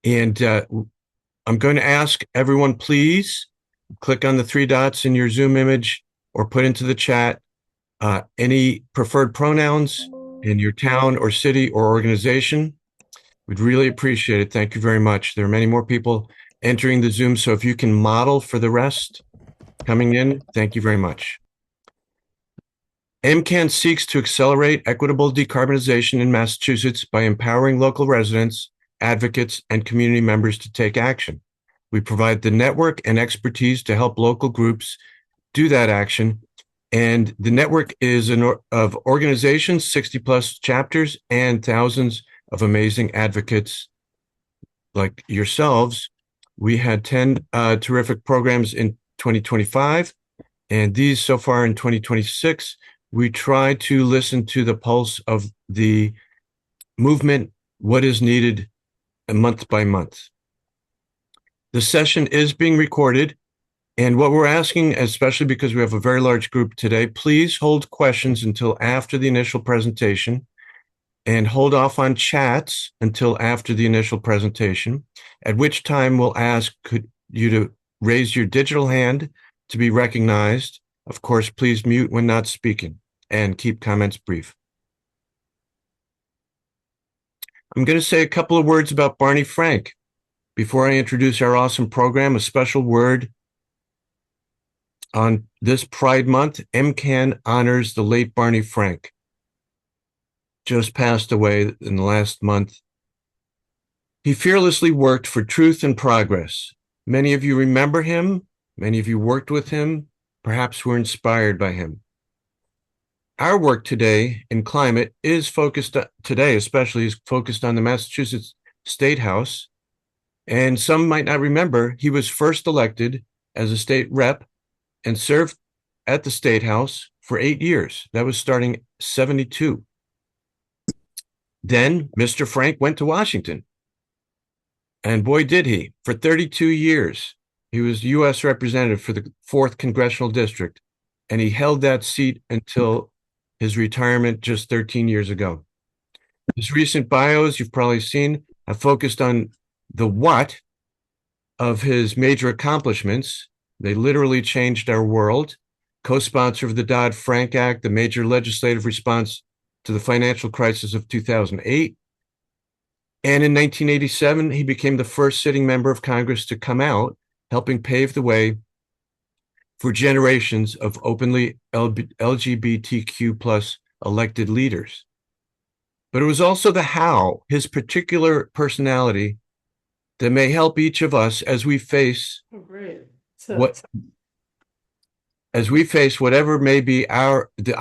And I'm going to ask everyone, please click on the three dots in your Zoom image or put into the chat any preferred pronouns in your town or city or organization. We'd really appreciate it. Thank you very much. There are many more people entering the Zoom, so if you can model for the rest coming in, thank you very much. MCAN seeks to accelerate equitable decarbonization in Massachusetts by empowering local residents, advocates, and community members to take action. We provide the network and expertise to help local groups do that action. And the network is of organizations, 60 plus chapters, and thousands of amazing advocates like yourselves. We had 10 terrific programs in 2025, and these so far in 2026. We try to listen to the pulse of the movement, what is needed month by month. The session is being recorded, and what we're asking, especially because we have a very large group today, please hold questions until after the initial presentation and hold off on chats until after the initial presentation, at which time we'll ask you to raise your digital hand to be recognized. Of course, please mute when not speaking and keep comments brief. I'm going to say a couple of words about Barney Frank. Before I introduce our awesome program, a special word. On this Pride Month, MCAN honors the late Barney Frank. Just passed away in the last month. He fearlessly worked for truth and progress. Many of you remember him. Many of you worked with him, perhaps were inspired by him. Our work today in climate is focused, today especially, is focused on the Massachusetts State House. And some might not remember, he was first elected as a state rep and served at the State House for 8 years. That was starting 72. Then Mr. Frank went to Washington. And boy, did he. For 32 years, he was U.S. representative for the 4th Congressional District, and he held that seat until his retirement just 13 years ago. His recent bios, you've probably seen, have focused on the what of his major accomplishments. They literally changed our world. Co-sponsor of the Dodd-Frank Act, the major legislative response to the financial crisis of 2008. And in 1987, he became the first sitting member of Congress to come out, helping pave the way for generations of openly LGBTQ plus elected leaders. But it was also the how, his particular personality, that may help each of us as we face whatever may be the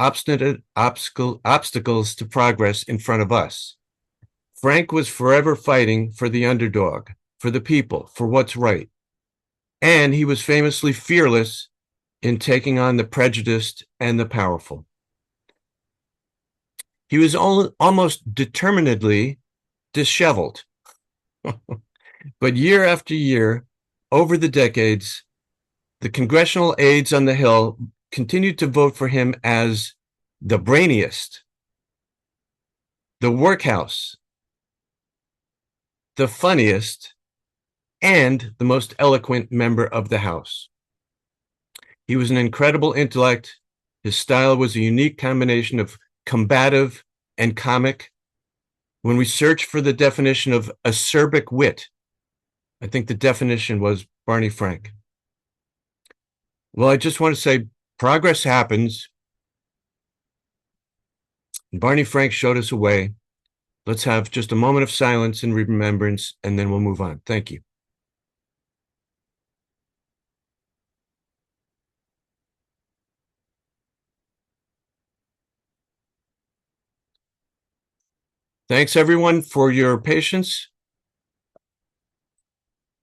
obstacles to progress in front of us. Frank was forever fighting for the underdog, for the people, for what's right. And he was famously fearless in taking on the prejudiced and the powerful. He was almost determinedly disheveled. But year after year, over the decades, the congressional aides on the Hill continued to vote for him as the brainiest, the workhouse, the funniest, and the most eloquent member of the House. He was an incredible intellect. His style was a unique combination of combative and comic. When we search for the definition of acerbic wit, I think the definition was Barney Frank. Well, I just want to say progress happens. Barney Frank showed us a way. Let's have just a moment of silence and remembrance, and then we'll move on. Thank you. Thanks, everyone, for your patience.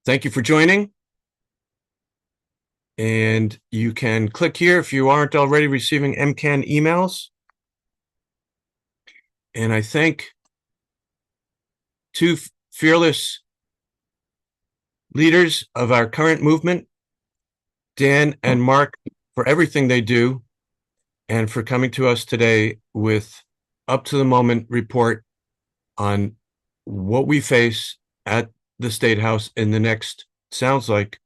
Thank you for joining. And you can click here if you aren't already receiving MCAN emails. And I thank two fearless leaders of our current movement, Dan and Mark, for everything they do and for coming to us today with up to the moment report on what we face at the State House in the next, sounds like,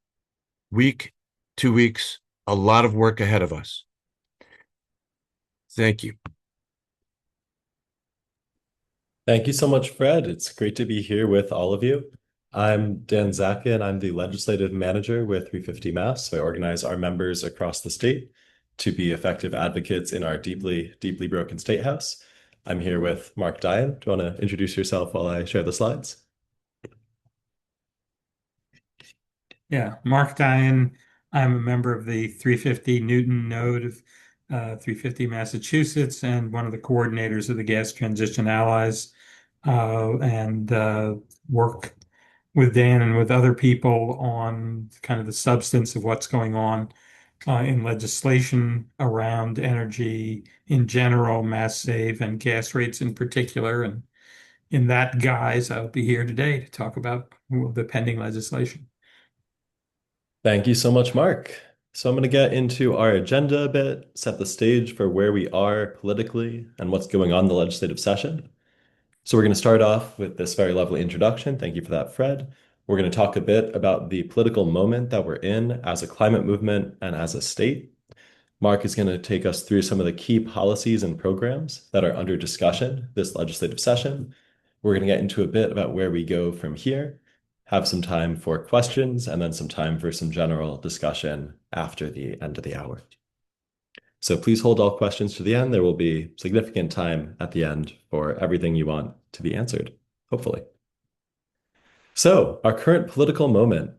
week, 2 weeks, a lot of work ahead of us. Thank you. Thank you so much, Fred. It's great to be here with all of you. I'm Dan Zackin. I'm the legislative manager with 350 Mass. So I organize our members across the state to be effective advocates in our deeply, deeply broken state house. I'm here with Mark Dyen. Do you want to introduce yourself while I share the slides? Yeah, Mark Dyen. I'm a member of the 350 Newton node of 350 Massachusetts and one of the coordinators of the Gas Transition Allies, and work with Dan and with other people on kind of the substance of what's going on in legislation around energy in general, mass save, and gas rates in particular. And in that guise, I'll be here today to talk about the pending legislation. Thank you so much, Mark. So I'm going to get into our agenda a bit, set the stage for where we are politically and what's going on in the legislative session. So we're going to start off with this very lovely introduction. Thank you for that, Fred. We're going to talk a bit about the political moment that we're in as a climate movement and as a state. Mark is going to take us through some of the key policies and programs that are under discussion this legislative session. We're going to get into a bit about where we go from here, have some time for questions, and then some time for some general discussion after the end of the hour. So please hold all questions to the end. There will be significant time at the end for everything you want to be answered, hopefully. So our current political moment,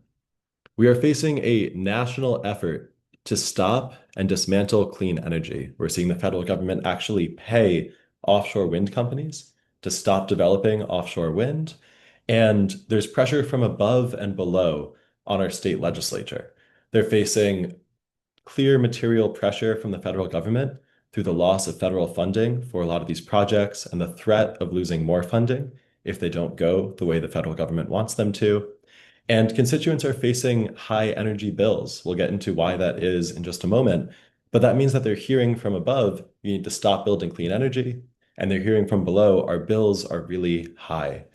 we are facing a national effort to stop and dismantle clean energy. We're seeing the federal government actually pay offshore wind companies to stop developing offshore wind. And there's pressure from above and below on our state legislature. They're facing clear material pressure from the federal government through the loss of federal funding for a lot of these projects and the threat of losing more funding if they don't go the way the federal government wants them to. And constituents are facing high energy bills. We'll get into why that is in just a moment. But that means that they're hearing from above, you need to stop building clean energy. And they're hearing from below, our bills are really high.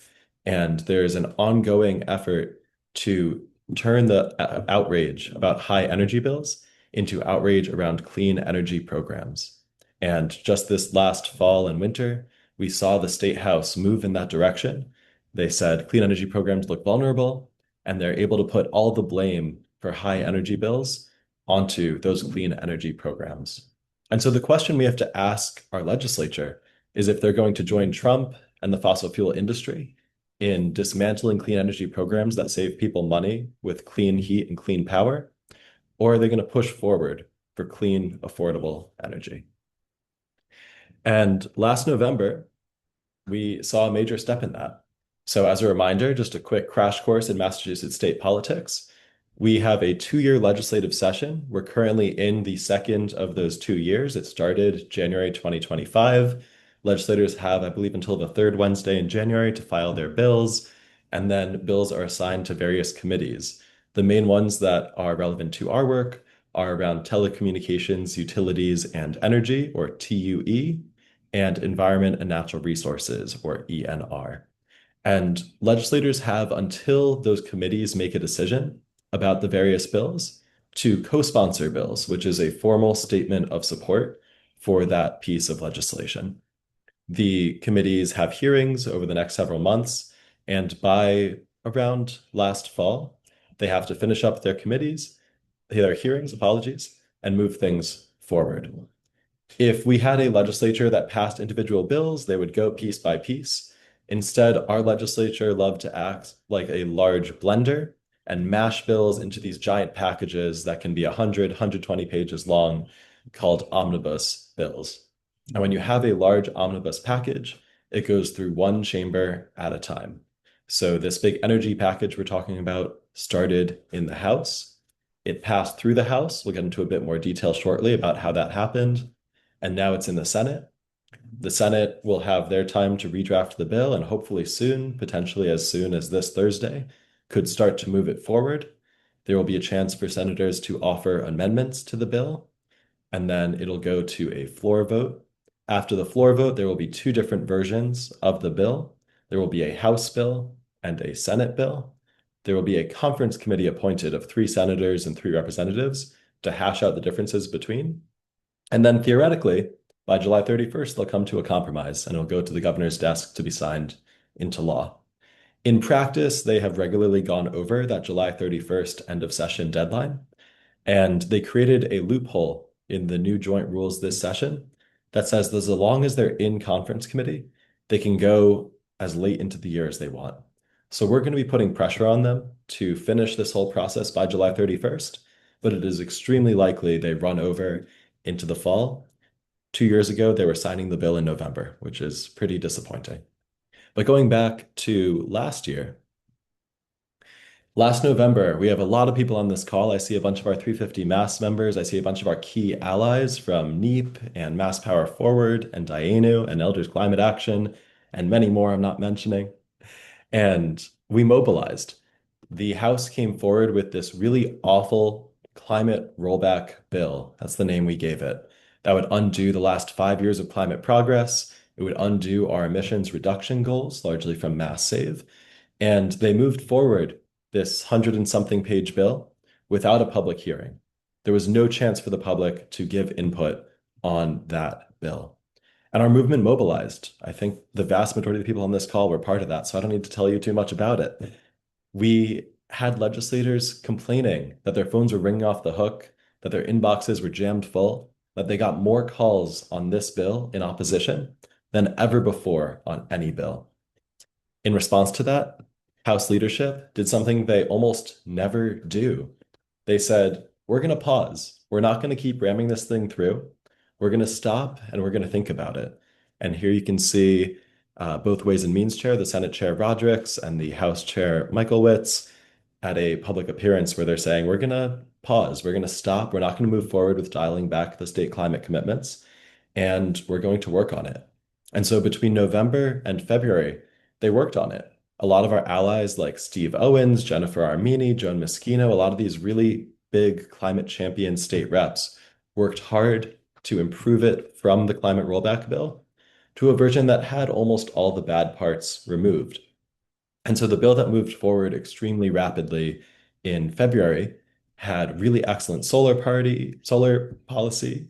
And there's an ongoing effort to turn the outrage about high energy bills into outrage around clean energy programs. And just this last fall and winter, we saw the State House move in that direction. They said clean energy programs look vulnerable, and they're able to put all the blame for high energy bills onto those clean energy programs. And so the question we have to ask our legislature is if they're going to join Trump and the fossil fuel industry in dismantling clean energy programs that save people money with clean heat and clean power, or are they going to push forward for clean, affordable energy? And last November, we saw a major step in that. So as a reminder, just a quick crash course in Massachusetts state politics. We have a 2-year legislative session. We're currently in the second of those 2 years. It started January 2025. Legislators have, I believe, until the third Wednesday in January to file their bills, and then bills are assigned to various committees. The main ones that are relevant to our work are around telecommunications, utilities, and energy, or TUE, and environment and natural resources, or ENR. And legislators have until those committees make a decision about the various bills to co-sponsor bills, which is a formal statement of support for that piece of legislation. The committees have hearings over the next several months, and by around last fall, they have to finish up their hearings, and move things forward. If we had a legislature that passed individual bills, they would go piece by piece. Instead, our legislature loved to act like a large blender and mash bills into these giant packages that can be 100, 120 pages long, called omnibus bills. And when you have a large omnibus package, it goes through one chamber at a time. So this big energy package we're talking about started in the House. It passed through the House. We'll get into a bit more detail shortly about how that happened. And now it's in the Senate. The Senate will have their time to redraft the bill, and hopefully soon, potentially as soon as this Thursday, could start to move it forward. There will be a chance for senators to offer amendments to the bill, and then it'll go to a floor vote. After the floor vote, there will be 2 different versions of the bill. There will be a House bill and a Senate bill. there will be a conference committee appointed of 3 senators and 3 representatives to hash out the differences between. And then theoretically, by July 31st, they'll come to a compromise and it'll go to the governor's desk to be signed into law. In practice, they have regularly gone over that July 31st end of session deadline, and they created a loophole in the new joint rules this session that says that as long as they're in conference committee, they can go as late into the year as they want. So we're going to be putting pressure on them to finish this whole process by July 31st, but it is extremely likely they run over into the fall. 2 years ago, they were signing the bill in November, which is pretty disappointing. But going back to last year, last November, we have a lot of people on this call. I see a bunch of our 350 Mass members. I see a bunch of our key allies from NEEP and Mass Power Forward and Dyen and Elders Climate Action and many more I'm not mentioning. And we mobilized. The House came forward with this really awful climate rollback bill. That's the name we gave it. That would undo the last 5 years of climate progress. It would undo our emissions reduction goals, largely from Mass Save. And they moved forward this 100 and something page bill without a public hearing. There was no chance for the public to give input on that bill. And our movement mobilized. I think the vast majority of the people on this call were part of that, so I don't need to tell you too much about it. We had legislators complaining that their phones were ringing off the hook, that their inboxes were jammed full, that they got more calls on this bill in opposition than ever before on any bill. In response to that, House leadership did something they almost never do. They said, we're going to pause. We're not going to keep ramming this thing through. We're going to stop and we're going to think about it. And here you can see both Ways and Means Chair, the Senate Chair Rodericks, and the House Chair Michaelwitz at a public appearance where they're saying, we're going to pause. We're going to stop. We're not going to move forward with dialing back the state climate commitments. And we're going to work on it. And so between November and February, they worked on it. A lot of our allies like Steve Owens, Jennifer Armini, Joan Moschino, a lot of these really big climate champion state reps worked hard to improve it from the climate rollback bill to a version that had almost all the bad parts removed. And so the bill that moved forward extremely rapidly in February had really excellent solar policy,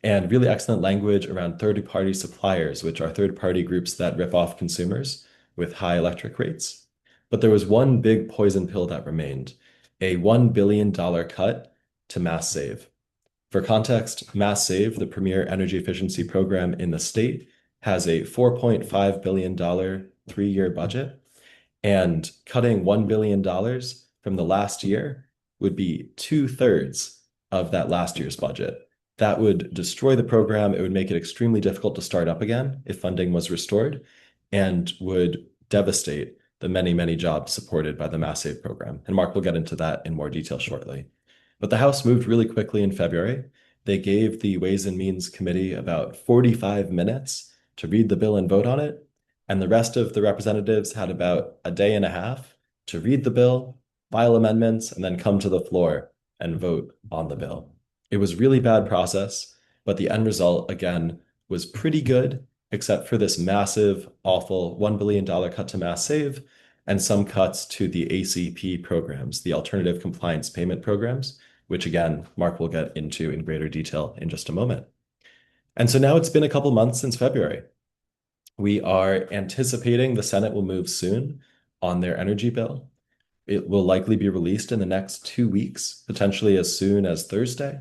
and really excellent language around third-party suppliers, which are third-party groups that rip off consumers with high electric rates. But there was one big poison pill that remained, a $1 billion cut to Mass Save. For context, Mass Save, the premier energy efficiency program in the state, has a $4.5 billion 3-year budget, and cutting $1 billion from the last year would be 2/3 of that last year's budget. That would destroy the program. It would make it extremely difficult to start up again if funding was restored, and would devastate the many, many jobs supported by the Mass Save program. And Mark will get into that in more detail shortly. But the House moved really quickly in February. They gave the Ways and Means Committee about 45 minutes to read the bill and vote on it. And the rest of the representatives had about a day and a half to read the bill, file amendments, and then come to the floor and vote on the bill. It was a really bad process, but the end result, again, was pretty good, except for this massive, awful $1 billion cut to Mass Save and some cuts to the ACP programs, the Alternative Compliance Payment Programs, which again, Mark will get into in greater detail in just a moment. And so now it's been a couple months since February. We are anticipating the Senate will move soon on their energy bill. It will likely be released in the next 2 weeks, potentially as soon as Thursday.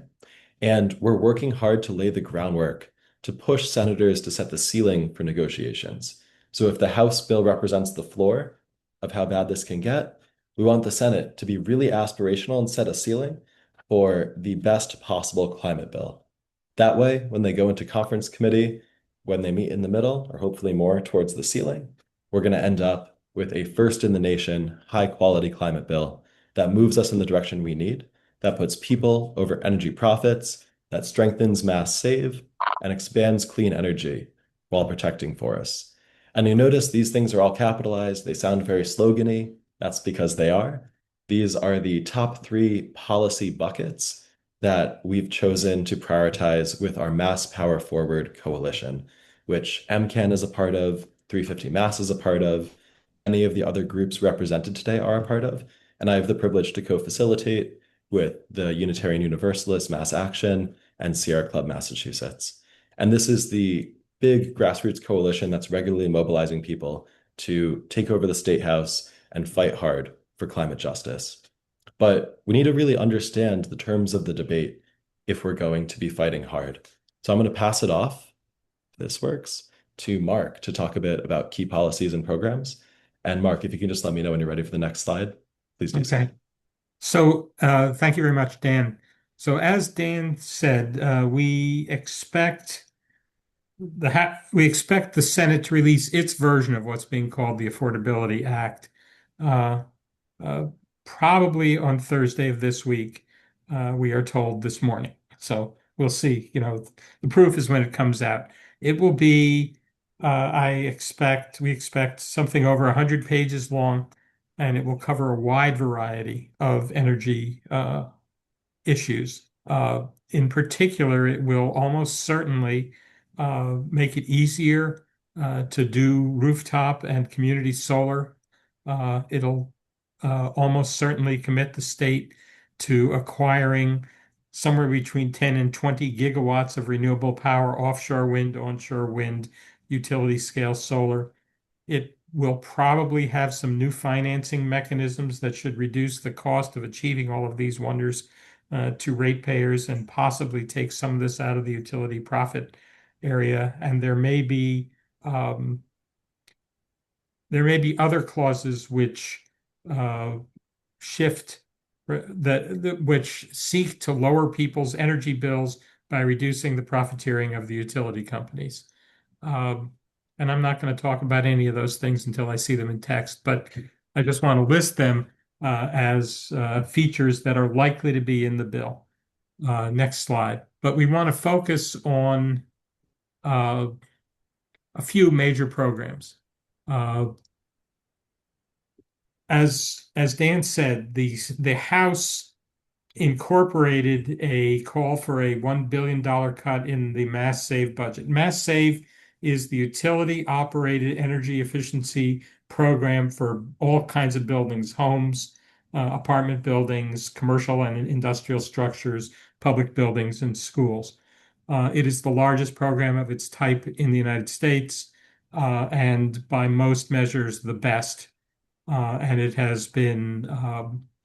And we're working hard to lay the groundwork to push senators to set the ceiling for negotiations. So if the House bill represents the floor of how bad this can get, we want the Senate to be really aspirational and set a ceiling for the best possible climate bill. That way, when they go into conference committee, when they meet in the middle, or hopefully more towards the ceiling, we're going to end up with a first in the nation, high quality climate bill that moves us in the direction we need, that puts people over energy profits, that strengthens Mass Save, and expands clean energy while protecting forests. And you notice these things are all capitalized. They sound very slogany. That's because they are. These are the top 3 policy buckets that we've chosen to prioritize with our Mass Power Forward coalition, which MCAN is a part of, 350 Mass is a part of, many of the other groups represented today are a part of. And I have the privilege to co-facilitate with the Unitarian Universalist Mass Action and Sierra Club Massachusetts. And this is the big grassroots coalition that's regularly mobilizing people to take over the State House and fight hard for climate justice. But we need to really understand the terms of the debate if we're going to be fighting hard. So I'm going to pass it off, if this works, to Mark to talk a bit about key policies and programs. And Mark, if you can just let me know when you're ready for the next slide, please do so. Okay. So thank you very much, Dan. So as Dan said, we expect the Senate to release its version of what's being called the Affordability Act, uh, uh, probably on Thursday of this week. We are told this morning. So we'll see. The proof is when it comes out. It will be, we expect something over 100 pages long, and it will cover a wide variety of energy issues. In particular, it will almost certainly make it easier to do rooftop and community solar. It'll almost certainly commit the state to acquiring somewhere between 10 and 20 gigawatts of renewable power, offshore wind, onshore wind, utility scale solar. It will probably have some new financing mechanisms that should reduce the cost of achieving all of these wonders to ratepayers and possibly take some of this out of the utility profit area. And there may be other clauses which shift which seek to lower people's energy bills by reducing the profiteering of the utility companies. And I'm not going to talk about any of those things until I see them in text, but I just want to list them as features that are likely to be in the bill. Next slide. But we want to focus on a few major programs. As Dan said, the House incorporated a call for a $1 billion cut in the Mass Save budget. Mass Save is the utility operated energy efficiency program for all kinds of buildings, homes, apartment buildings, commercial and industrial structures, public buildings, and schools. It is the largest program of its type in the United States, and by most measures, the best. And it has been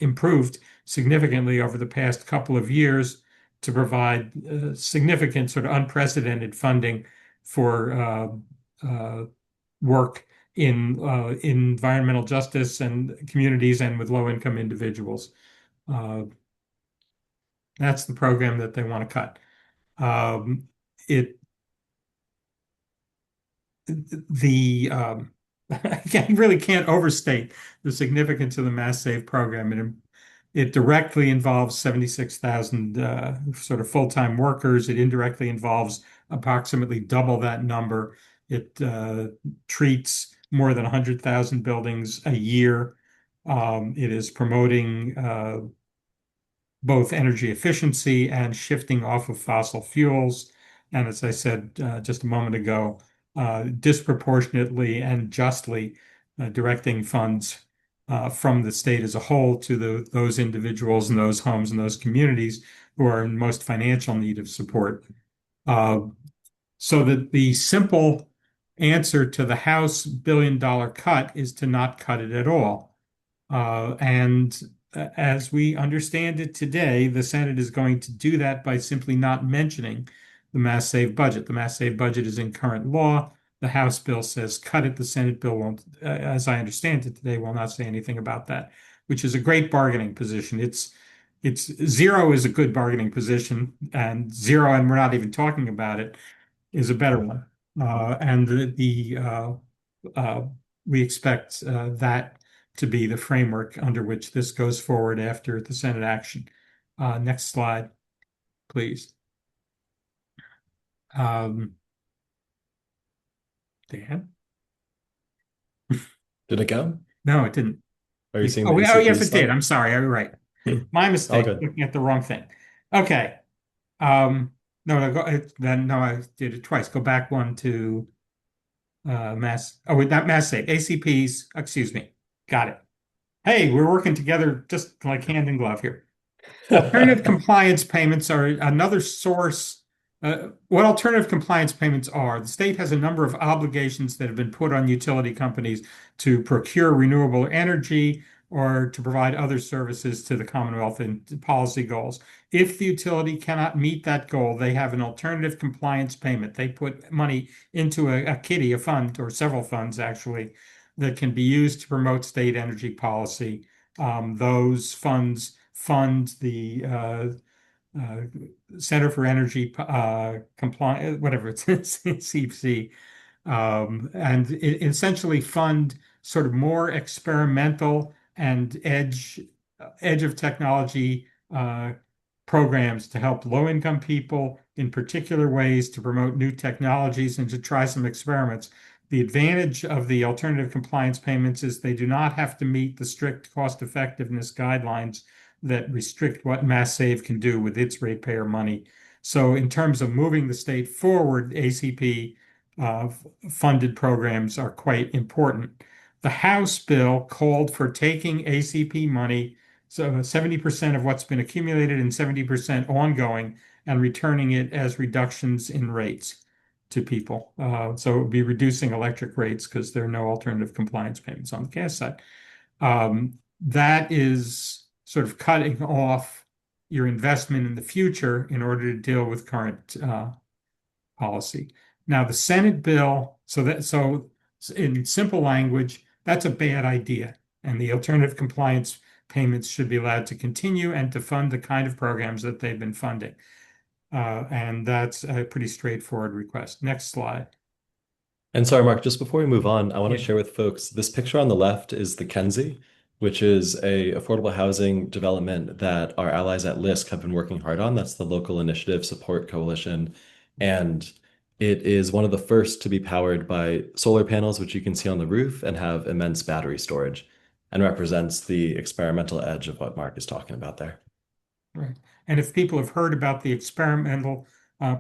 improved significantly over the past couple of years to provide significant, sort of unprecedented funding for work in environmental justice and communities and with low-income individuals. That's the program that they want to cut. I really can't overstate the significance of the Mass Save program. It directly involves 76,000 sort of full-time workers. It indirectly involves approximately double that number. It treats more than 100,000 buildings a year. It is promoting both energy efficiency and shifting off of fossil fuels. And as I said just a moment ago, disproportionately and justly directing funds from the state as a whole to those individuals and those homes and those communities who are in most financial need of support. So that the simple answer to the House billion-dollar cut is to not cut it at all. And as we understand it today, the Senate is going to do that by simply not mentioning the Mass Save budget. The Mass Save budget is in current law. The House bill says cut it. The Senate bill won't, as I understand it today, will not say anything about that, which is a great bargaining position. It's zero is a good bargaining position, and zero, and we're not even talking about it, is a better one. And we expect that to be the framework under which this goes forward after the Senate action. Next slide, please. Dan? Did it go? No, it didn't. Are you seeing Oh, the yes, it slide? did. I'm sorry. I'm right. My mistake. All good. Looking at the wrong thing. Okay. No, I did it twice. Go back one to not Mass Save, ACPs, excuse me. Got it. Hey, we're working together just like hand in glove here. Alternative compliance payments are another source. What alternative compliance payments are, the state has a number of obligations that have been put on utility companies to procure renewable energy or to provide other services to the Commonwealth and policy goals. If the utility cannot meet that goal, they have an alternative compliance payment. They put money into a kitty, a fund, or several funds actually, that can be used to promote state energy policy. Those funds fund the uh, Center for Energy Compliance, whatever it's CFC, and essentially fund sort of more experimental and edge of technology programs to help low-income people in particular ways to promote new technologies and to try some experiments. The advantage of the alternative compliance payments is they do not have to meet the strict cost effectiveness guidelines that restrict what Mass Save can do with its ratepayer money. So in terms of moving the state forward, ACP funded programs are quite important. The House bill called for taking ACP money, so 70% of what's been accumulated and 70% ongoing, and returning it as reductions in rates to people. So it would be reducing electric rates because there are no alternative compliance payments on the gas side. That is sort of cutting off your investment in the future in order to deal with current policy. Now, the Senate bill, so in simple language, that's a bad idea, and the alternative compliance payments should be allowed to continue and to fund the kind of programs that they've been funding. And that's a pretty straightforward request. Next slide. And sorry, Mark, just before we move on, I want to Yeah. share with folks this picture on the left is the Kenzie, which is a affordable housing development that our allies at LISC have been working hard on. That's the Local Initiative Support Coalition. And it is one of the first to be powered by solar panels, which you can see on the roof and have immense battery storage, and represents the experimental edge of what Mark is talking about there. Right. And if people have heard about the experimental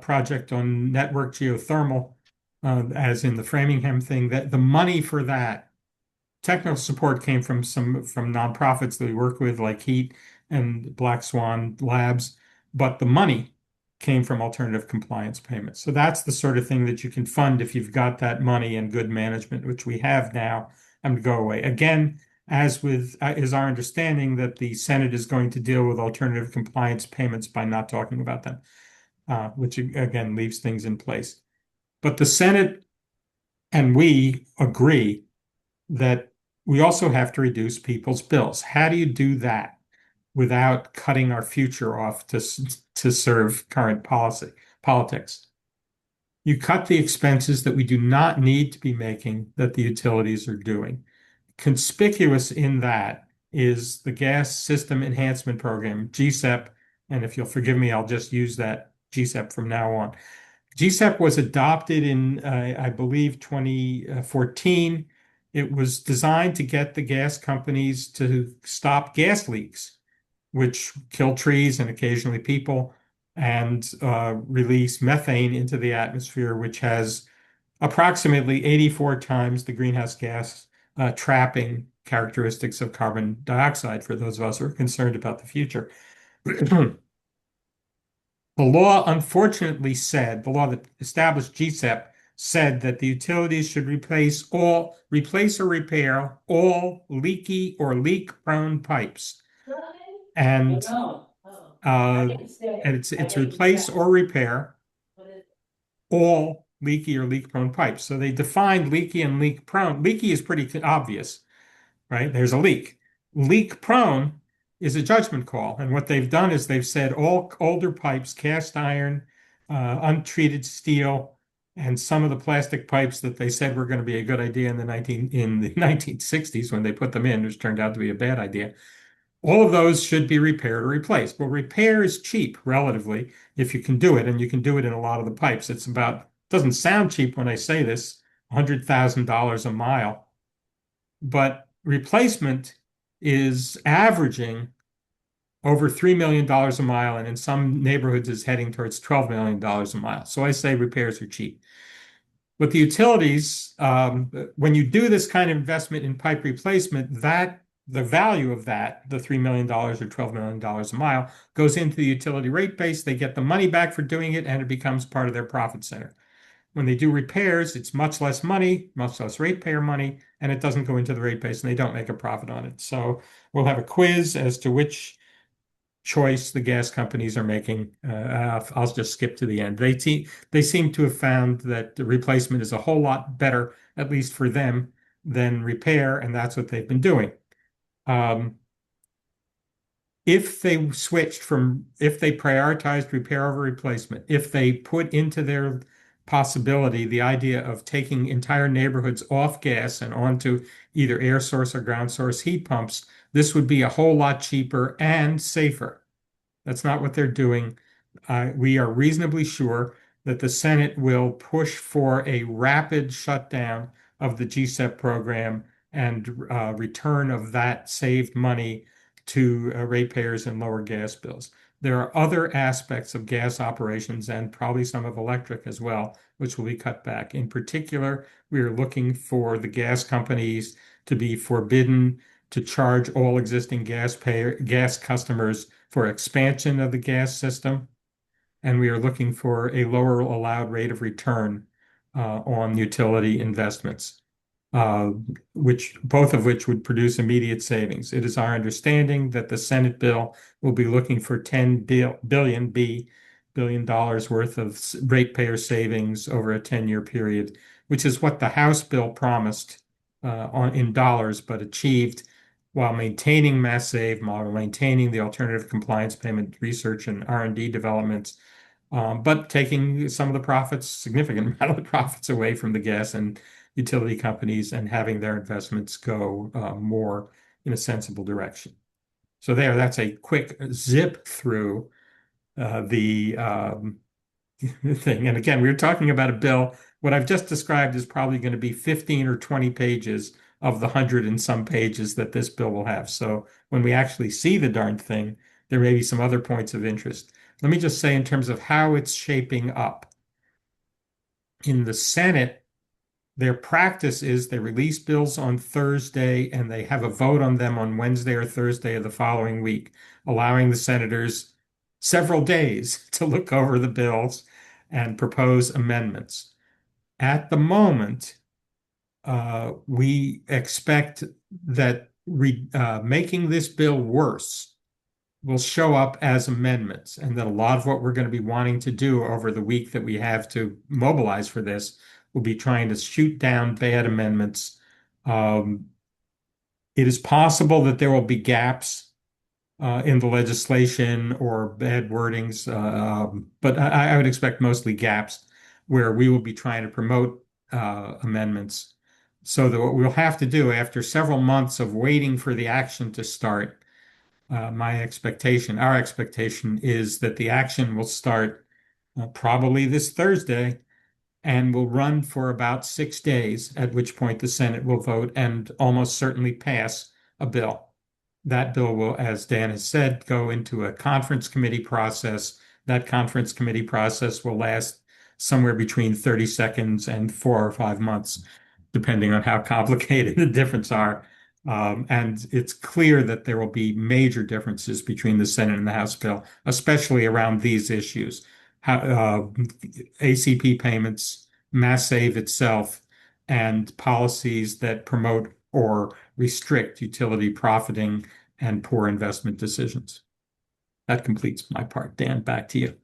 project on network geothermal, as in the Framingham thing, that the money for that technical support came from nonprofits that we work with, like Heat and Black Swan Labs, but the money came from alternative compliance payments. So that's the sort of thing that you can fund if you've got that money and good management, which we have now, and go away. Again, as with is our understanding that the Senate is going to deal with alternative compliance payments by not talking about them, which again leaves things in place. But the Senate and we agree that we also have to reduce people's bills. How do you do that without cutting our future off to serve current politics? You cut the expenses that we do not need to be making that the utilities are doing. Conspicuous in that is the Gas System Enhancement Program, GSEP, and if you'll forgive me, I'll just use that GSEP from now on. GSEP was adopted in, I believe, 2014. It was designed to get the gas companies to stop gas leaks, which kill trees and occasionally people, and release methane into the atmosphere, which has approximately 84 times the greenhouse gas trapping characteristics of carbon dioxide for those of us who are concerned about the future. The law, unfortunately, the law that established GSEP said that the utilities should replace or repair all leaky or leak-prone pipes. And it's replace or repair all leaky or leak-prone pipes. So they defined leaky and leak-prone. Leaky is pretty obvious, right? There's a leak. Leak-prone is a judgment call. And what they've done is they've said all older pipes, cast iron, untreated steel, and some of the plastic pipes that they said were going to be a good idea in the 1960s when they put them in, which turned out to be a bad idea. All of those should be repaired or replaced. Well, repair is cheap relatively if you can do it, and you can do it in a lot of the pipes. Doesn't sound cheap when I say this, $100,000 a mile, but replacement is averaging over $3 million a mile, and in some neighborhoods is heading towards $12 million a mile. So I say repairs are cheap. With the utilities, when you do this kind of investment in pipe replacement, that the value of that, the $3 million or $12 million a mile, goes into the utility rate base. They get the money back for doing it, and it becomes part of their profit center. When they do repairs, it's much less money, much less ratepayer money, and it doesn't go into the rate base, and they don't make a profit on it. So we'll have a quiz as to which choice the gas companies are making. I'll just skip to the end. They seem to have found that the replacement is a whole lot better, at least for them, than repair, and that's what they've been doing. If they prioritized repair over replacement, if they put into their possibility the idea of taking entire neighborhoods off gas and onto either air source or ground source heat pumps, this would be a whole lot cheaper and safer. That's not what they're doing. We are reasonably sure that the Senate will push for a rapid shutdown of the GSEP program and return of that saved money to ratepayers and lower gas bills. There are other aspects of gas operations and probably some of electric as well, which will be cut back. In particular, we are looking for the gas companies to be forbidden to charge all existing gas customers for expansion of the gas system. And we are looking for a lower allowed rate of return on utility investments, both of which would produce immediate savings. It is our understanding that the Senate bill will be looking for $10 billion worth of ratepayer savings over a 10-year period, which is what the House bill promised in dollars, but achieved while maintaining mass save model, maintaining the alternative compliance payment research and R&D developments, but taking some of the profits, significant amount of the profits away from the gas and utility companies and having their investments go more in a sensible direction. So that's a quick zip through the thing. And again, we were talking about a bill. What I've just described is probably going to be 15 or 20 pages of the 100 and some pages that this bill will have. So when we actually see the darn thing, there may be some other points of interest. Let me just say in terms of how it's shaping up. In the Senate, their practice is they release bills on Thursday and they have a vote on them on Wednesday or Thursday of the following week, allowing the senators several days to look over the bills and propose amendments. At the moment, we expect that making this bill worse will show up as amendments, and that a lot of what we're going to be wanting to do over the week that we have to mobilize for this will be trying to shoot down bad amendments. It is possible that there will be gaps in the legislation or bad wordings, but I would expect mostly gaps where we will be trying to promote amendments. So that what we'll have to do after several months of waiting for the action to start, our expectation is that the action will start probably this Thursday and will run for about 6 days, at which point the Senate will vote and almost certainly pass a bill. That bill will, as Dan has said, go into a conference committee process. That conference committee process will last somewhere between 30 seconds and 4 or 5 months, depending on how complicated the differences are. And it's clear that there will be major differences between the Senate and the House bill, especially around these issues. ACP payments, mass save itself, and policies that promote or restrict utility profiting and poor investment decisions. That completes my part. Dan, back to you.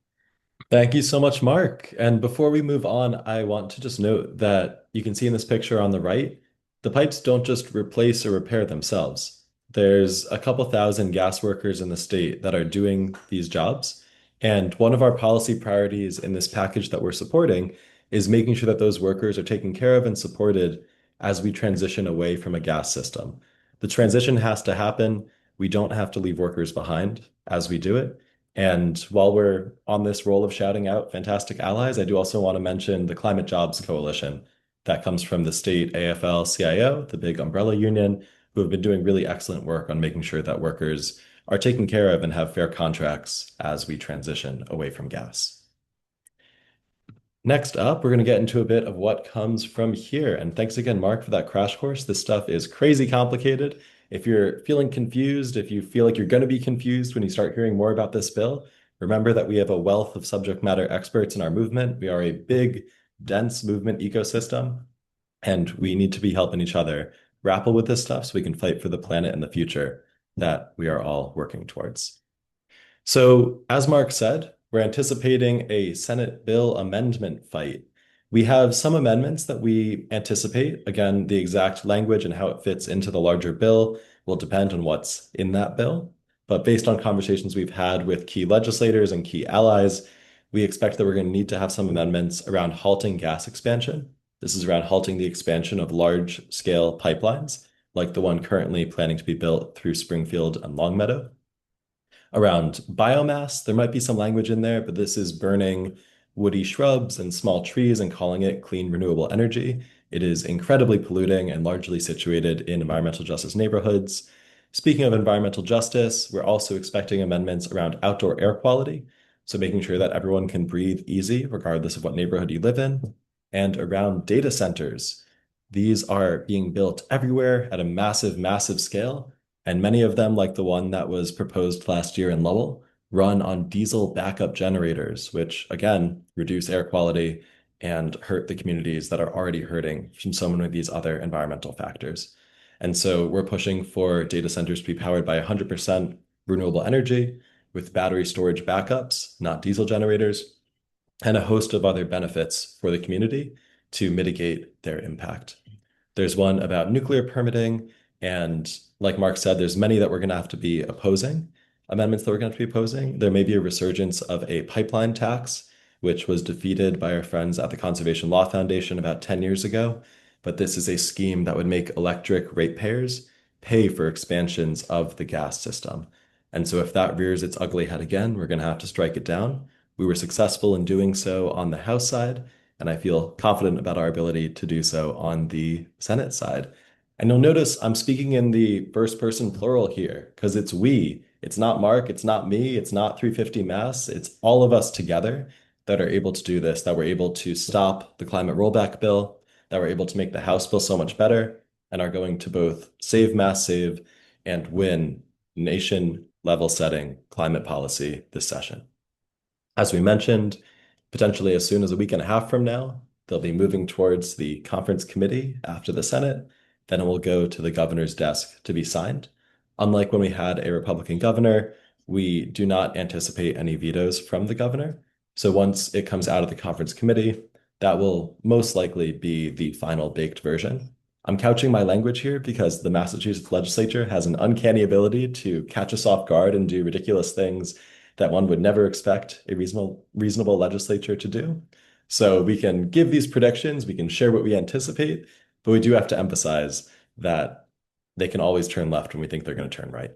Thank you so much, Mark. And before we move on, I want to just note that you can see in this picture on the right, the pipes don't just replace or repair themselves. There's a couple thousand gas workers in the state that are doing these jobs. And one of our policy priorities in this package that we're supporting is making sure that those workers are taken care of and supported as we transition away from a gas system. The transition has to happen. We don't have to leave workers behind as we do it. And while we're on this roll of shouting out fantastic allies, I do also want to mention the Climate Jobs Coalition that comes from the state AFL-CIO, the big umbrella union, who have been doing really excellent work on making sure that workers are taken care of and have fair contracts as we transition away from gas. Next up, we're going to get into a bit of what comes from here. And thanks again, Mark, for that crash course. This stuff is crazy complicated. If you're feeling confused, if you feel like you're going to be confused when you start hearing more about this bill, remember that we have a wealth of subject matter experts in our movement. We are a big, dense movement ecosystem, and we need to be helping each other grapple with this stuff so we can fight for the planet and the future that we are all working towards. So, as Mark said, we're anticipating a Senate bill amendment fight. We have some amendments that we anticipate. Again, the exact language and how it fits into the larger bill will depend on what's in that bill. But based on conversations we've had with key legislators and key allies, we expect that we're going to need to have some amendments around halting gas expansion. This is around halting the expansion of large-scale pipelines, like the one currently planning to be built through Springfield and Longmeadow. Around biomass, there might be some language in there, but this is burning woody shrubs and small trees and calling it clean renewable energy. It is incredibly polluting and largely situated in environmental justice neighborhoods. Speaking of environmental justice, we're also expecting amendments around outdoor air quality, so making sure that everyone can breathe easy regardless of what neighborhood you live in, and around data centers. These are being built everywhere at a massive, massive scale. And many of them, like the one that was proposed last year in Lowell, run on diesel backup generators, which again reduce air quality and hurt the communities that are already hurting from so many of these other environmental factors. And so we're pushing for data centers to be powered by 100% renewable energy with battery storage backups, not diesel generators, and a host of other benefits for the community to mitigate their impact. There's one about nuclear permitting, and like Mark said, there's many that we're going to have to be opposing, amendments that we're going to have to be opposing. There may be a resurgence of a pipeline tax, which was defeated by our friends at the Conservation Law Foundation about 10 years ago. But this is a scheme that would make electric ratepayers pay for expansions of the gas system. And so if that rears its ugly head again, we're going to have to strike it down. We were successful in doing so on the House side, and I feel confident about our ability to do so on the Senate side. And you'll notice I'm speaking in the first person plural here because it's we. It's not Mark, it's not me, it's not 350 Mass. It's all of us together that are able to do this, that we're able to stop the climate rollback bill, that we're able to make the House bill so much better, and are going to both save Mass Save and win nation level setting climate policy this session. As we mentioned, potentially as soon as a week and a half from now, they'll be moving towards the conference committee after the Senate. Then it will go to the governor's desk to be signed. Unlike when we had a Republican governor, we do not anticipate any vetoes from the governor. So once it comes out of the conference committee, that will most likely be the final baked version. I'm couching my language here because the Massachusetts legislature has an uncanny ability to catch us off guard and do ridiculous things that one would never expect a reasonable legislature to do. So we can give these predictions, we can share what we anticipate, but we do have to emphasize that they can always turn left when we think they're going to turn right.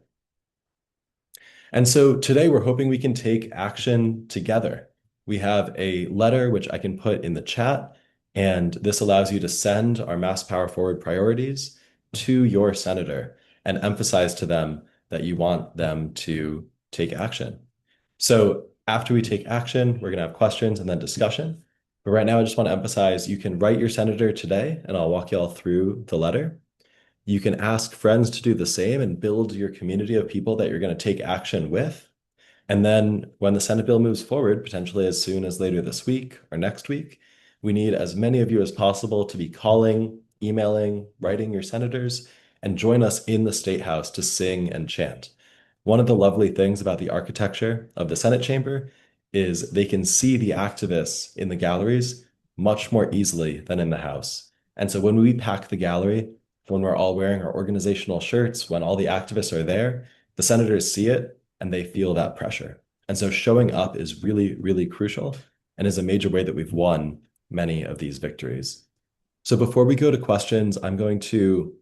And so today we're hoping we can take action together. We have a letter which I can put in the chat, and this allows you to send our Mass Power Forward priorities to your senator and emphasize to them that you want them to take action. So after we take action, we're going to have questions and then discussion. But right now, I just want to emphasize you can write your senator today, and I'll walk you all through the letter. You can ask friends to do the same and build your community of people that you're going to take action with. And then when the Senate bill moves forward, potentially as soon as later this week or next week, we need as many of you as possible to be calling, emailing, writing your senators, and join us in the State House to sing and chant. One of the lovely things about the architecture of the Senate chamber is they can see the activists in the galleries much more easily than in the House. And so when we pack the gallery, when we're all wearing our organizational shirts, when all the activists are there, the senators see it and they feel that pressure. And so showing up is really, really crucial and is a major way that we've won many of these victories. So before we go to questions, I'm going to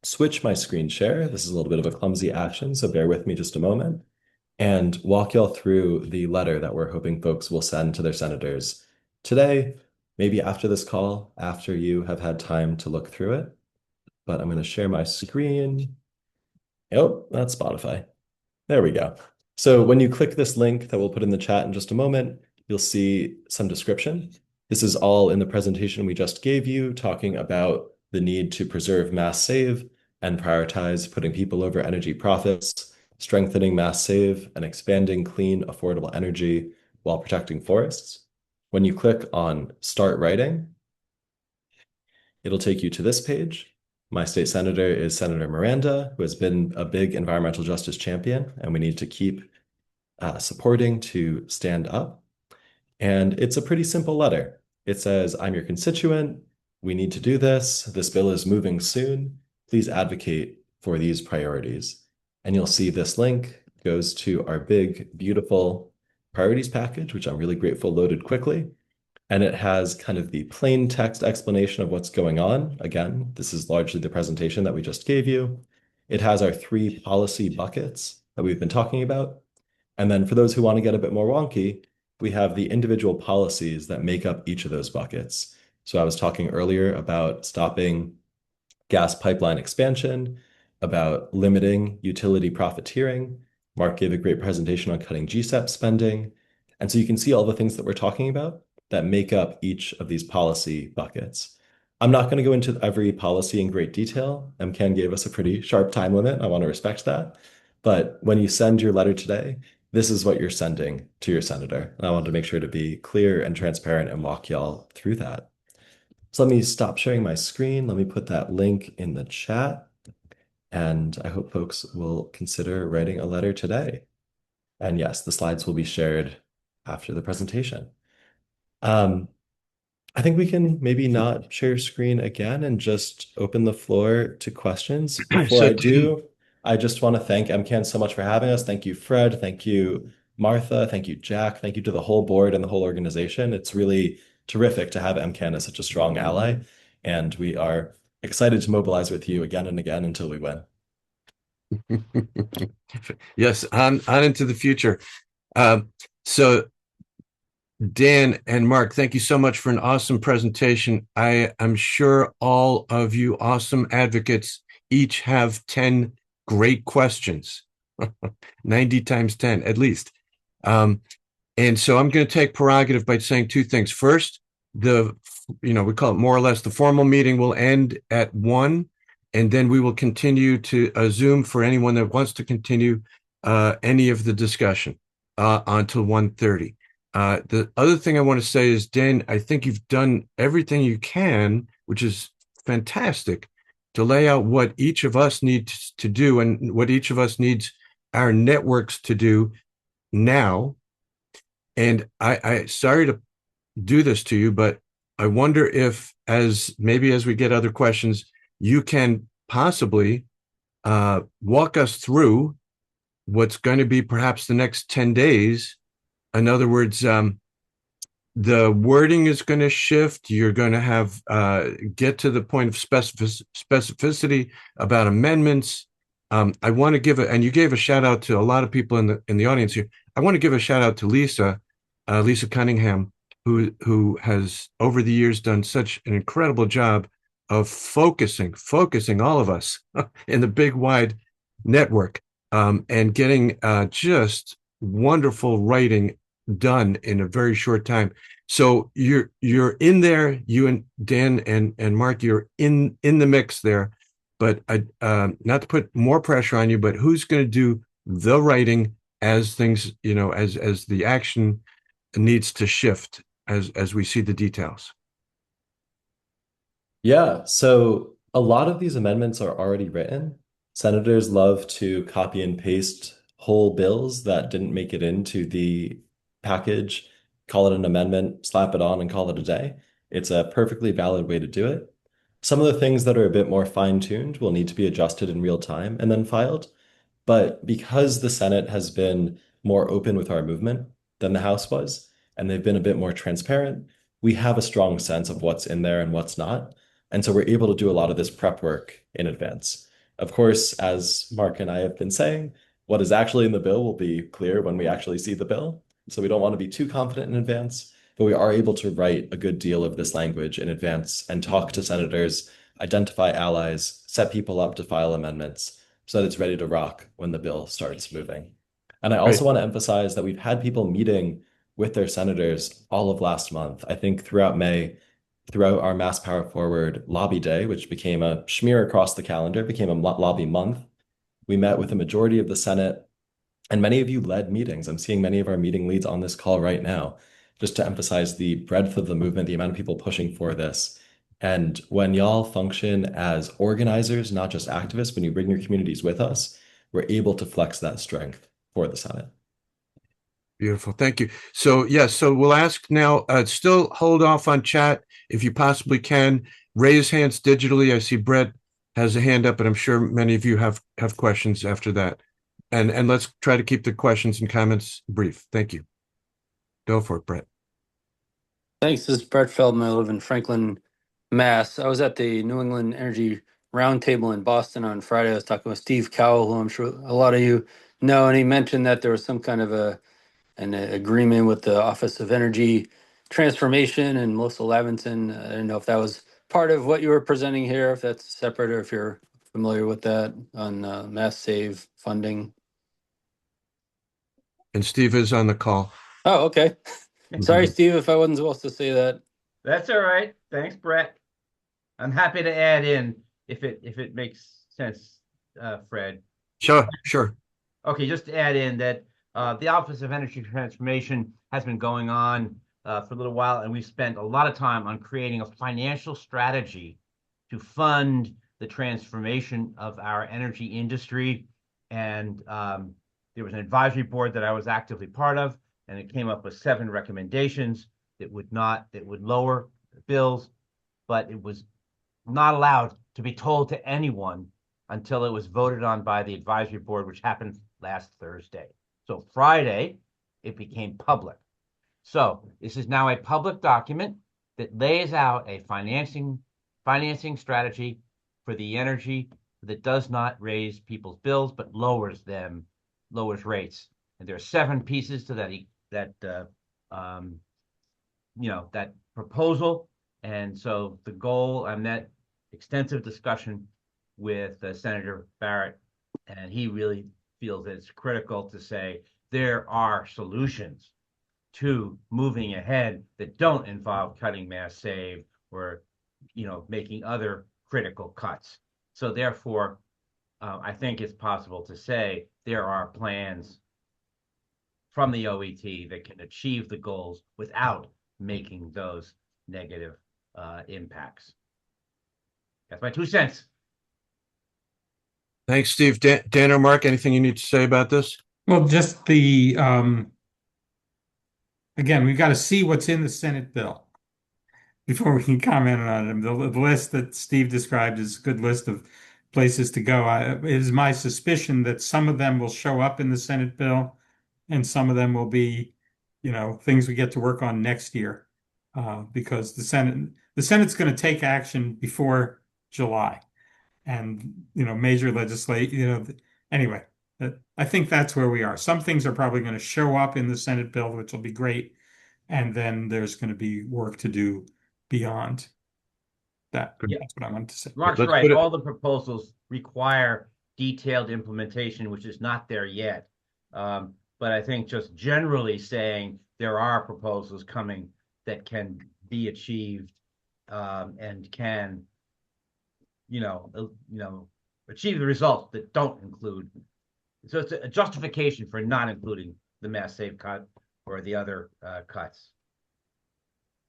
switch my screen share. This is a little bit of a clumsy action, so bear with me just a moment, and walk y'all through the letter that we're hoping folks will send to their senators today, maybe after this call, after you have had time to look through it. But I'm going to share my screen. Oh, that's Spotify. There we go. So when you click this link that we'll put in the chat in just a moment, you'll see some description. This is all in the presentation we just gave you, talking about the need to preserve mass save and prioritize putting people over energy profits, strengthening mass save, and expanding clean, affordable energy while protecting forests. When you click on Start Writing, it'll take you to this page. My state senator is Senator Miranda, who has been a big environmental justice champion, and we need to keep supporting to stand up. And it's a pretty simple letter. It says, I'm your constituent. We need to do this. This bill is moving soon. Please advocate for these priorities. And you'll see this link goes to our big, beautiful priorities package, which I'm really grateful loaded quickly. And it has kind of the plain text explanation of what's going on. Again, this is largely the presentation that we just gave you. It has our 3 policy buckets that we've been talking about. And then for those who want to get a bit more wonky, we have the individual policies that make up each of those buckets. So I was talking earlier about stopping gas pipeline expansion, about limiting utility profiteering. Mark gave a great presentation on cutting GSEP spending. And so you can see all the things that we're talking about that make up each of these policy buckets. I'm not going to go into every policy in great detail. MCAN gave us a pretty sharp time limit. I want to respect that. But when you send your letter today, this is what you're sending to your senator. And I wanted to make sure to be clear and transparent and walk y'all through that. So let me stop sharing my screen. Let me put that link in the chat. And I hope folks will consider writing a letter today. And yes, the slides will be shared after the presentation. I think we can maybe not share screen again and just open the floor to questions. Before So I do, I just want to thank MCAN so much for having us. Thank you, Fred. Thank you, Martha. Thank you, Jack. Thank you to the whole board and the whole organization. It's really terrific to have MCAN as such a strong ally, and we are excited to mobilize with you again and again until we win. yes, on into the future. So Dan and Mark, thank you so much for an awesome presentation. I am sure all of you awesome advocates each have 10 great questions, 90 times 10 at least. And so I'm going to take prerogative by saying 2 things. First, we call it more or less the formal meeting will end at 1, and then we will continue to Zoom for anyone that wants to continue any of the discussion until 1:30. The other thing I want to say is, Dan, I think you've done everything you can, which is fantastic, to lay out what each of us needs to do and what each of us needs our networks to do now. And I sorry to do this to you, but I wonder if, as we get other questions, you can possibly walk us through what's going to be perhaps the next 10 days. In other words, the wording is going to shift. You're going to have get to the point of specificity about amendments. I want to and you gave a shout out to a lot of people in the audience here. I want to give a shout out to Lisa Cunningham, who has over the years done such an incredible job of focusing all of us in the big wide network and getting just wonderful writing done in a very short time. So you're in there, you and Dan and Mark, you're in the mix there. But not to put more pressure on you, but who's going to do the writing as things, as the action needs to shift as we see the details? Yeah, so a lot of these amendments are already written. Senators love to copy and paste whole bills that didn't make it into the package, call it an amendment, slap it on, and call it a day. It's a perfectly valid way to do it. Some of the things that are a bit more fine-tuned will need to be adjusted in real time and then filed. But because the Senate has been more open with our movement than the House was, and they've been a bit more transparent, we have a strong sense of what's in there and what's not. And so we're able to do a lot of this prep work in advance. Of course, as Mark and I have been saying, what is actually in the bill will be clear when we actually see the bill. So we don't want to be too confident in advance, but we are able to write a good deal of this language in advance and talk to senators, identify allies, set people up to file amendments so that it's ready to rock when the bill starts moving. And I also want to emphasize that we've had people meeting with their senators all of last month. I think throughout May, throughout our Mass Power Forward lobby day, which became a schmear across the calendar, became a lobby month, we met with a majority of the Senate, and many of you led meetings. I'm seeing many of our meeting leads on this call right now, just to emphasize the breadth of the movement, the amount of people pushing for this. And when y'all function as organizers, not just activists, when you bring your communities with us, we're able to flex that strength for the Senate. Beautiful. Thank you. So, yes, so we'll ask now, still hold off on chat if you possibly can. Raise hands digitally. I see Brett has a hand up, and I'm sure many of you have questions after that. And let's try to keep the questions and comments brief. Thank you. Go for it, Brett. Thanks. This is Brett Feldman. I live in Franklin, Mass. I was at the New England Energy Roundtable in Boston on Friday. I was talking with Steve Cowell, who I'm sure a lot of you know, and he mentioned that there was some kind of an agreement with the Office of Energy Transformation and Melissa Levinson. I didn't know if that was part of what you were presenting here, if that's separate, or if you're familiar with that on Mass Save funding. And Steve is on the call. Oh, okay. Sorry, Steve, if I wasn't supposed to say that. That's all right. Thanks, Brett. I'm happy to add in if it makes sense, Fred. Sure. Okay, just to add in that the Office of Energy Transformation has been going on for a little while, and we've spent a lot of time on creating a financial strategy to fund the transformation of our energy industry. And there was an advisory board that I was actively part of, and it came up with 7 recommendations that would lower bills, but it was not allowed to be told to anyone until it was voted on by the advisory board, which happened last Thursday. So Friday, it became public. So this is now a public document that lays out a financing strategy for the energy that does not raise people's bills, but lowers rates. And there are 7 pieces to that proposal. And so the goal, I met extensive discussion with Senator Barrett, and he really feels that it's critical to say there are solutions to moving ahead that don't involve cutting Mass Save or making other critical cuts. So therefore, I think it's possible to say there are plans from the OET that can achieve the goals without making those negative impacts. That's my 2 cents. Thanks, Steve. Dan or Mark, anything you need to say about this? Well, just the again, we've got to see what's in the Senate bill before we can comment on it. The list that Steve described is a good list of places to go. It is my suspicion that some of them will show up in the Senate bill, and some of them will be, things we get to work on next year, because the Senate's going to take action before July, and major legislation. Anyway, I think that's where we are. Some things are probably going to show up in the Senate bill, which will be great, and then there's going to be work to do beyond that. Yeah. That's what I wanted to say. Mark's right. All the proposals require detailed implementation, which is not there yet. But I think just generally saying there are proposals coming that can be achieved and can, achieve the results that don't include. So it's a justification for not including the Mass Save cut or the other cuts.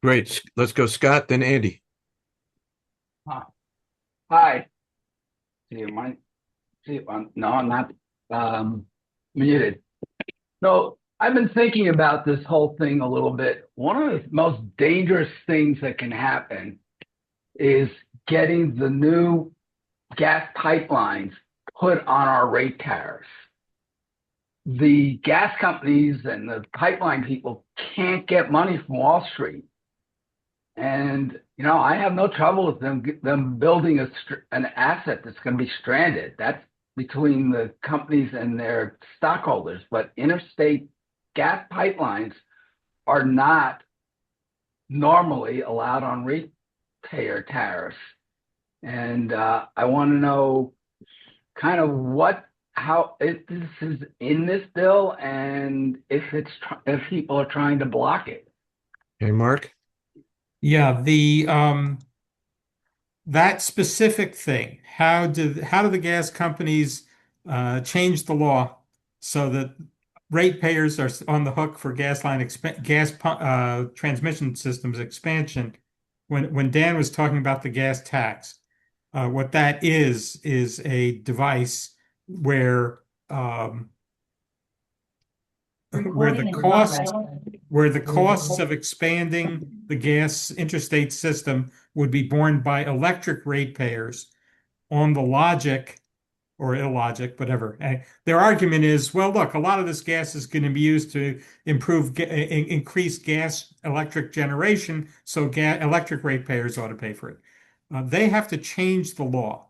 Great. Let's go, Scott, then Andy. Hi. No, I'm not muted. So I've been thinking about this whole thing a little bit. One of the most dangerous things that can happen is getting the new gas pipelines put on our rate tariffs. The gas companies and the pipeline people can't get money from Wall Street. And, I have no trouble with them building an asset that's going to be stranded. That's between the companies and their stockholders. But interstate gas pipelines are not normally allowed on ratepayer tariffs. And I want to know kind of what how if this is in this bill and if people are trying to block it. Okay, Mark? Yeah, the that specific thing, how do the gas companies change the law so that ratepayers are on the hook for transmission systems expansion? When Dan was talking about the gas tax, what that is a device where where the cost where the costs of expanding the gas interstate system would be borne by electric ratepayers on the logic or illogic, whatever. Their argument is, well, look, a lot of this gas is going to be used to increase gas electric generation, so electric ratepayers ought to pay for it. They have to change the law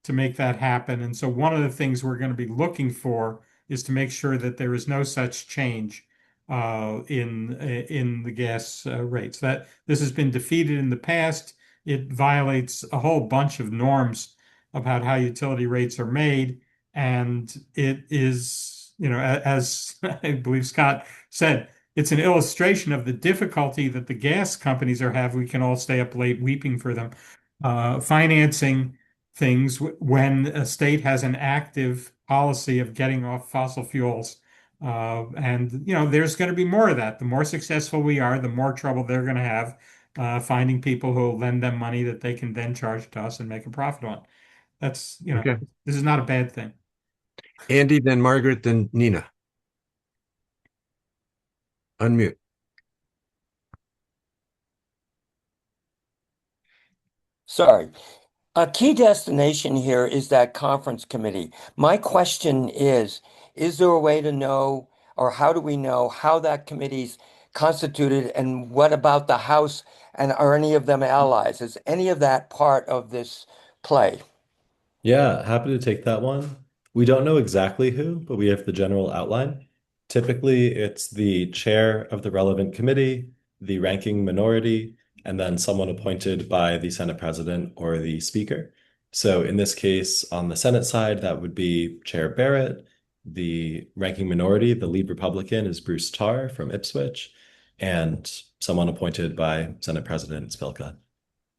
to make that happen. And so one of the things we're going to be looking for is to make sure that there is no such change in the gas rates. That this has been defeated in the past. It violates a whole bunch of norms about how utility rates are made, and it is, as I believe Scott said, it's an illustration of the difficulty that the gas companies are having. We can all stay up late weeping for them, financing things when a state has an active policy of getting off fossil fuels. And there's going to be more of that. The more successful we are, the more trouble they're going to have finding people who will lend them money that they can then charge to us and make a profit on. That's, Okay. this is not a bad thing. Andy, then Margaret, then Nina. Unmute. Sorry. A key destination here is that conference committee. My question is there a way to know, or how do we know how that committee's constituted, and what about the House, and are any of them allies? Is any of that part of this play? Yeah, happy to take that one. We don't know exactly who, but we have the general outline. Typically, it's the chair of the relevant committee, the ranking minority, and then someone appointed by the Senate president or the speaker. So in this case, on the Senate side, that would be Chair Barrett. The ranking minority, the lead Republican, is Bruce Tarr from Ipswich, and someone appointed by Senate President Spilka.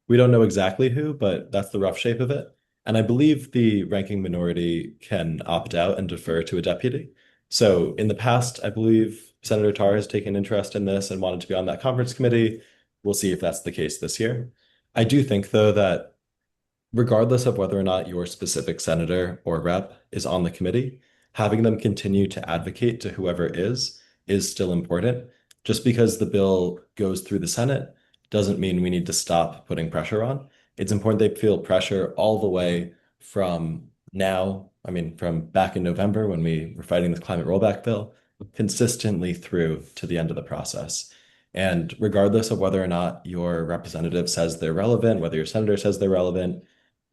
We don't know exactly who, but that's the rough shape of it. And I believe the ranking minority can opt out and defer to a deputy. So in the past, I believe Senator Tarr has taken interest in this and wanted to be on that conference committee. We'll see if that's the case this year. I do think, though, that regardless of whether or not your specific senator or rep is on the committee, having them continue to advocate to whoever is still important. Just because the bill goes through the Senate doesn't mean we need to stop putting pressure on. It's important they feel pressure all the way from now, from back in November when we were fighting the climate rollback bill, consistently through to the end of the process. And regardless of whether or not your representative says they're relevant, whether your senator says they're relevant,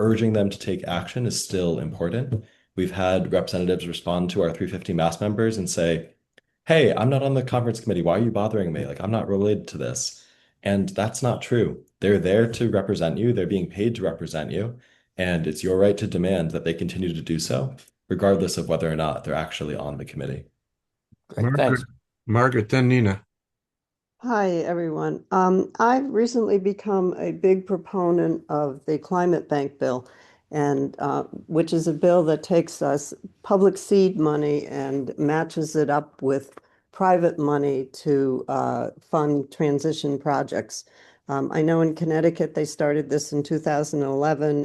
urging them to take action is still important. We've had representatives respond to our 350 Mass members and say, hey, I'm not on the conference committee. Why are you bothering me? Like, I'm not related to this. And that's not true. They're there to represent you. They're being paid to represent you. And it's your right to demand that they continue to do so, regardless of whether or not they're actually on the committee. Great, Margaret, thanks. Margaret, then Nina. Hi, everyone. I've recently become a big proponent of the climate bank bill, and which is a bill that takes us public seed money and matches it up with private money to fund transition projects. I know in Connecticut they started this in 2011.